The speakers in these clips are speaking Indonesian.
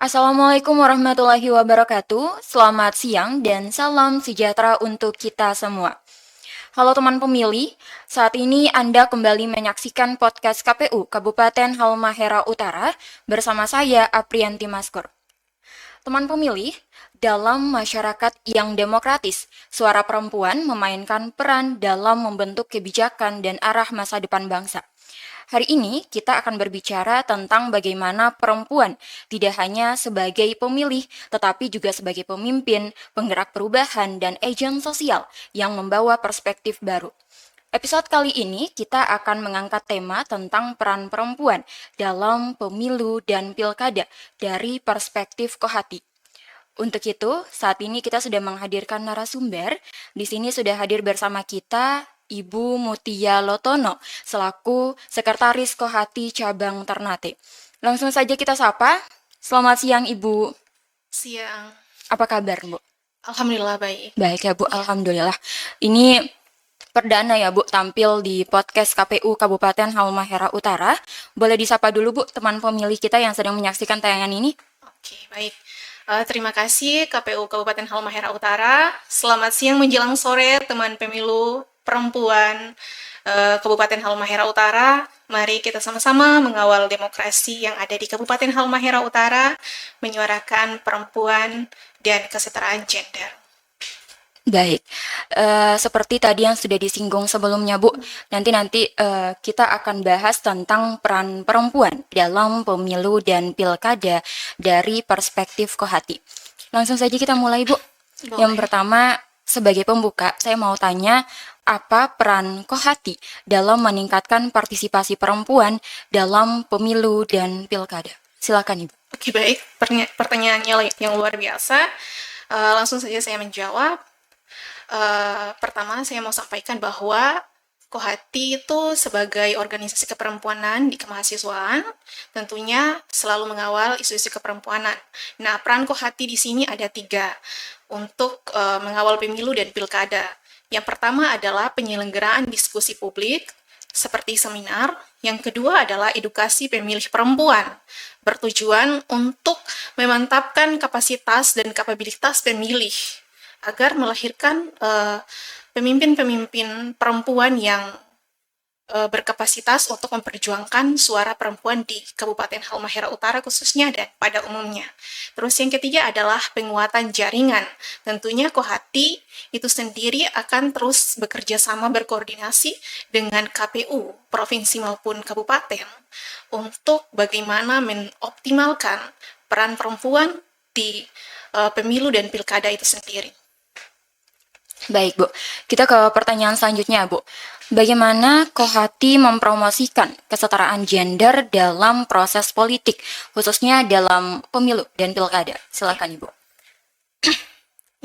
Assalamualaikum warahmatullahi wabarakatuh. Selamat siang dan salam sejahtera untuk kita semua. Halo teman pemilih, saat ini Anda kembali menyaksikan podcast KPU Kabupaten Halmahera Utara bersama saya Aprianti Maskur. Teman pemilih, dalam masyarakat yang demokratis, suara perempuan memainkan peran dalam membentuk kebijakan dan arah masa depan bangsa. Hari ini kita akan berbicara tentang bagaimana perempuan tidak hanya sebagai pemilih, tetapi juga sebagai pemimpin, penggerak perubahan, dan agen sosial yang membawa perspektif baru. Episode kali ini kita akan mengangkat tema tentang peran perempuan dalam pemilu dan pilkada dari perspektif Kohati. Untuk itu, saat ini kita sudah menghadirkan narasumber. Di sini sudah hadir bersama kita Ibu Mutia Lotono, selaku Sekretaris Kohati Cabang Ternate. Langsung saja kita sapa. Selamat siang, Ibu. Siang. Apa kabar, Bu? Alhamdulillah baik. Baik ya, Bu. Alhamdulillah. Ini perdana ya, Bu, tampil di podcast KPU Kabupaten Halmahera Utara. Boleh disapa dulu, Bu, teman pemilih kita yang sedang menyaksikan tayangan ini? Oke, baik. Terima kasih KPU Kabupaten Halmahera Utara. Selamat siang menjelang sore teman pemilu perempuan Kabupaten Halmahera Utara. Mari kita sama-sama mengawal demokrasi yang ada di Kabupaten Halmahera Utara, menyuarakan perempuan dan kesetaraan gender. Baik, seperti tadi yang sudah disinggung sebelumnya, Bu, nanti kita akan bahas tentang peran perempuan dalam pemilu dan pilkada dari perspektif Kohati. Langsung saja kita mulai, Bu. Boleh. Yang pertama, sebagai pembuka, saya mau tanya, apa peran Kohati dalam meningkatkan partisipasi perempuan dalam pemilu dan pilkada? Silakan, Ibu. Oke, baik. Pertanyaannya yang luar biasa. Langsung saja saya menjawab. Pertama, saya mau sampaikan bahwa Kohati itu sebagai organisasi keperempuanan di kemahasiswaan tentunya selalu mengawal isu-isu keperempuanan. Nah, peran Kohati di sini ada 3 untuk mengawal pemilu dan pilkada. Yang pertama adalah penyelenggaraan diskusi publik seperti seminar. Yang kedua adalah edukasi pemilih perempuan, bertujuan untuk memantapkan kapasitas dan kapabilitas pemilih agar melahirkan pemimpin-pemimpin perempuan yang berkapasitas untuk memperjuangkan suara perempuan di Kabupaten Halmahera Utara khususnya dan pada umumnya. Terus yang ketiga adalah penguatan jaringan. Tentunya Kohati itu sendiri akan terus bekerja sama berkoordinasi dengan KPU provinsi maupun kabupaten untuk bagaimana mengoptimalkan peran perempuan di pemilu dan pilkada itu sendiri. Baik, Bu. Kita ke pertanyaan selanjutnya, Bu. Bagaimana Kohati mempromosikan kesetaraan gender dalam proses politik, khususnya dalam pemilu dan pilkada? Silakan, Ibu.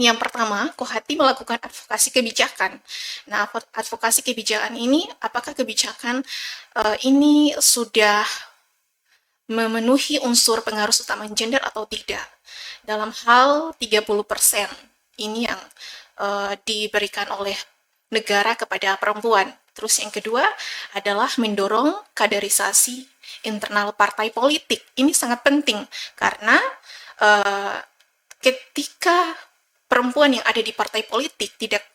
Yang pertama, Kohati melakukan advokasi kebijakan. Nah, advokasi kebijakan ini, apakah kebijakan ini sudah memenuhi unsur pengaruh utama gender atau tidak? Dalam hal 30% ini yang diberikan oleh negara kepada perempuan. Terus yang kedua adalah mendorong kaderisasi internal partai politik. Ini sangat penting karena ketika perempuan yang ada di partai politik tidak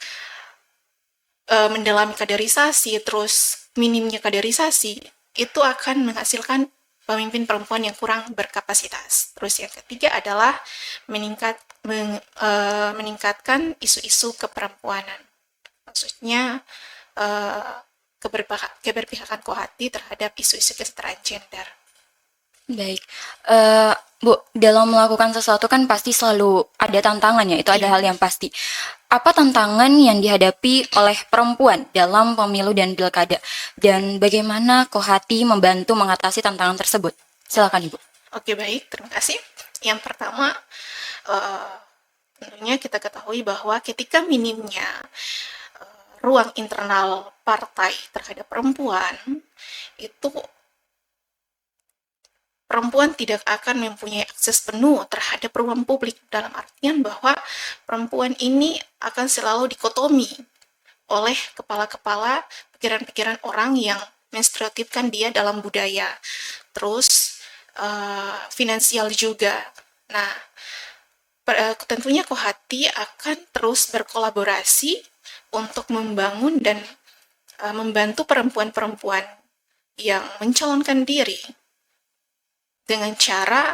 mendalami kaderisasi, terus minimnya kaderisasi, itu akan menghasilkan pemimpin perempuan yang kurang berkapasitas. Terus yang ketiga adalah meningkatkan isu-isu keperempuanan. Maksudnya keberpihakan Kohati terhadap isu-isu kesetaraan gender. Baik, Bu, dalam melakukan sesuatu kan pasti selalu ada tantangannya, itu ada hal yang pasti. Apa tantangan yang dihadapi oleh perempuan dalam pemilu dan pilkada? Dan bagaimana Kohati membantu mengatasi tantangan tersebut? Silakan, Ibu. Oke, baik, terima kasih. Yang pertama, tentunya kita ketahui bahwa ketika minimnya ruang internal partai terhadap perempuan, itu perempuan tidak akan mempunyai akses penuh terhadap ruang publik, dalam artian bahwa perempuan ini akan selalu dikotomi oleh kepala-kepala pikiran-pikiran orang yang menstereotipkan dia dalam budaya. Terus finansial juga. Nah, tentunya Kohati akan terus berkolaborasi untuk membangun dan membantu perempuan-perempuan yang mencalonkan diri dengan cara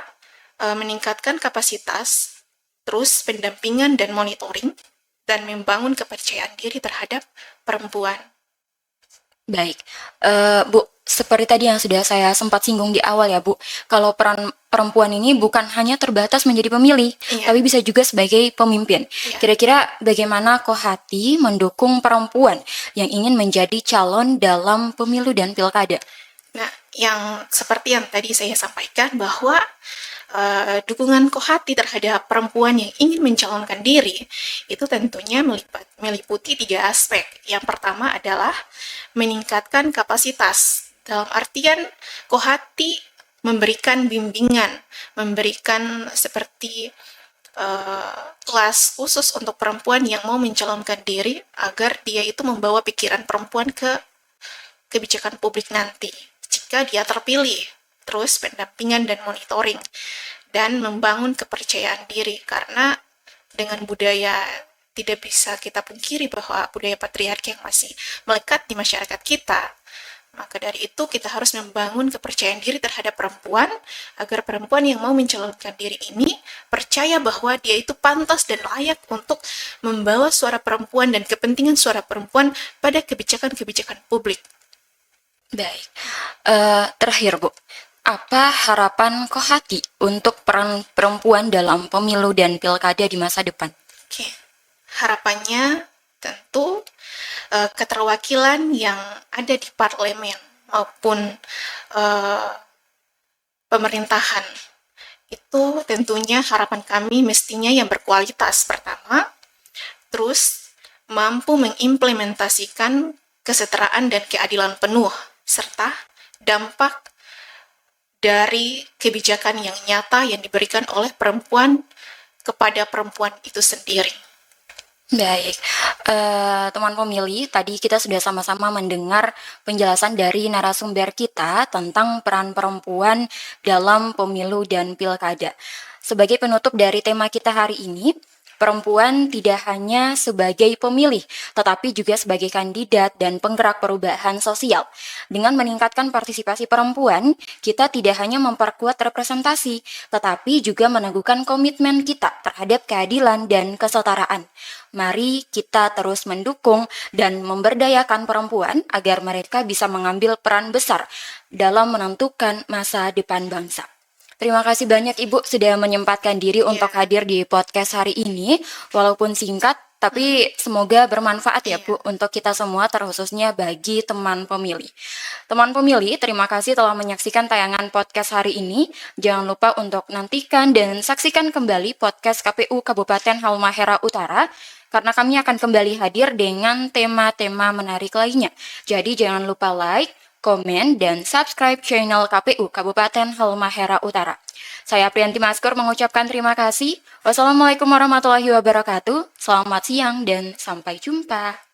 meningkatkan kapasitas, terus pendampingan dan monitoring, dan membangun kepercayaan diri terhadap perempuan. Baik, Bu, seperti tadi yang sudah saya sempat singgung di awal ya Bu, kalau peran perempuan ini bukan hanya terbatas menjadi pemilih, Iya. tapi bisa juga sebagai pemimpin. Iya. Kira-kira bagaimana Kohati mendukung perempuan yang ingin menjadi calon dalam pemilu dan pilkada? Nah, yang seperti yang tadi saya sampaikan bahwa dukungan Kohati terhadap perempuan yang ingin mencalonkan diri itu tentunya meliputi 3 aspek. Yang pertama adalah meningkatkan kapasitas. Dalam artian Kohati memberikan bimbingan, memberikan seperti kelas khusus untuk perempuan yang mau mencalonkan diri agar dia itu membawa pikiran perempuan ke kebijakan publik nanti jika dia terpilih. Terus pendampingan dan monitoring dan membangun kepercayaan diri, karena dengan budaya tidak bisa kita pungkiri bahwa budaya patriarki yang masih melekat di masyarakat kita, maka dari itu kita harus membangun kepercayaan diri terhadap perempuan agar perempuan yang mau mencalonkan diri ini percaya bahwa dia itu pantas dan layak untuk membawa suara perempuan dan kepentingan suara perempuan pada kebijakan-kebijakan publik. Baik, terakhir Bu, apa harapan Kohati untuk peran perempuan dalam pemilu dan pilkada di masa depan? Oke, harapannya tentu keterwakilan yang ada di parlemen maupun pemerintahan itu tentunya harapan kami mestinya yang berkualitas pertama, terus mampu mengimplementasikan kesetaraan dan keadilan penuh, serta dampak dari kebijakan yang nyata yang diberikan oleh perempuan kepada perempuan itu sendiri. Baik, teman pemilih, tadi kita sudah sama-sama mendengar penjelasan dari narasumber kita tentang peran perempuan dalam pemilu dan pilkada. Sebagai penutup dari tema kita hari ini, perempuan tidak hanya sebagai pemilih, tetapi juga sebagai kandidat dan penggerak perubahan sosial. Dengan meningkatkan partisipasi perempuan, kita tidak hanya memperkuat representasi, tetapi juga meneguhkan komitmen kita terhadap keadilan dan kesetaraan. Mari kita terus mendukung dan memberdayakan perempuan agar mereka bisa mengambil peran besar dalam menentukan masa depan bangsa. Terima kasih banyak Ibu sudah menyempatkan diri untuk hadir di podcast hari ini, walaupun singkat, tapi semoga bermanfaat ya Bu untuk kita semua, terkhususnya bagi teman pemilih. Teman pemilih, terima kasih telah menyaksikan tayangan podcast hari ini. Jangan lupa untuk nantikan dan saksikan kembali podcast KPU Kabupaten Halmahera Utara, karena kami akan kembali hadir dengan tema-tema menarik lainnya. Jadi jangan lupa like, komen, dan subscribe channel KPU Kabupaten Halmahera Utara. Saya Priyanti Maskur mengucapkan terima kasih. Wassalamualaikum warahmatullahi wabarakatuh. Selamat siang dan sampai jumpa.